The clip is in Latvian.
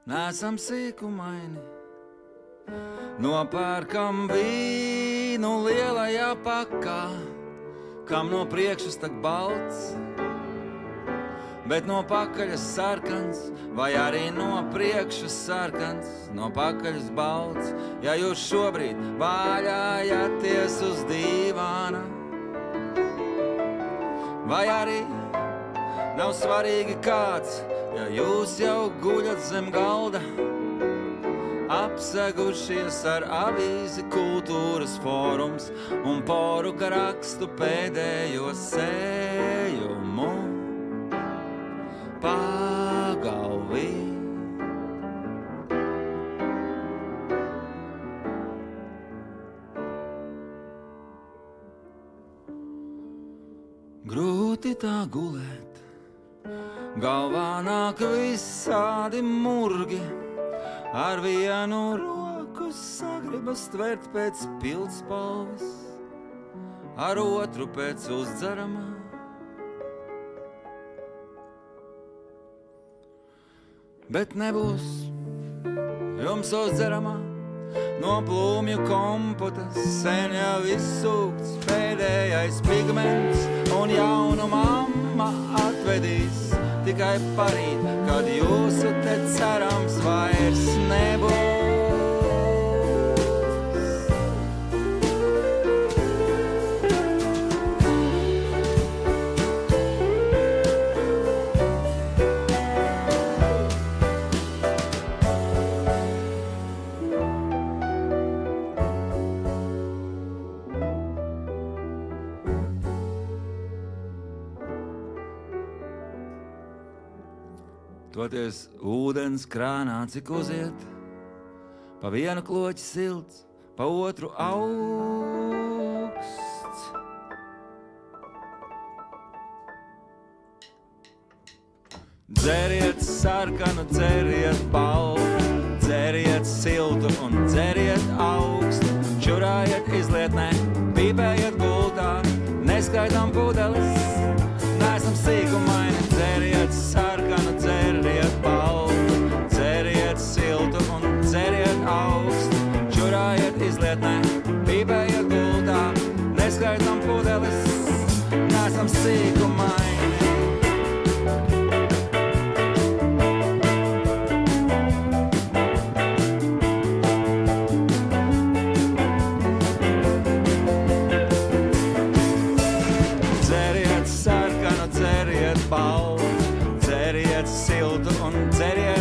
nesam sīkumaini. Nopērkam vīnu lielajā pakā, kam no priekšas tak balts, bet no pakaļas sarkans, vai arī no priekšas sarkans, no pakaļas balts. Ja jūs šobrīd vaļājaties uz dīvāna, vai arī nav svarīgi kāds, ja jūs jau guļat zem galda, apsegušies ar avīzi Kultūras fórums un poruka rakstu pēdējo sējumu pagalvī. Grūti tā gulēt, galvā nāk visādi murgi, ar vienu roku sagribas tvert pēc pildspalvas, ar otru pēc uzdzeramā. Bet nebūs jums uzdzeramā, no plūmju kompota sen jau izsūkts pēdējais pigments, un jaunu mamma atvedīs tikai parīt, kad jūsu te cerams vairs nebūs. Toties ūdens krānā cik uziet, pa vienu kloķi silts, pa otru augsts. Dzeriet sarkanu, dzeriet baltu, dzeriet siltu un dzeriet augstu, čurājiet izlietnē, pīpējiet gultā, neskaitām pudeles, neesam sīkumaini, dzeriet sarkanu, dzeriet baltu, dzeriet siltu un dzeriet augstu, čurājiet izlietnē, pīpējiet gultā, neskaitām pudeles, neesam sīkumaini. Baltu, dzeriet siltu un dzeriet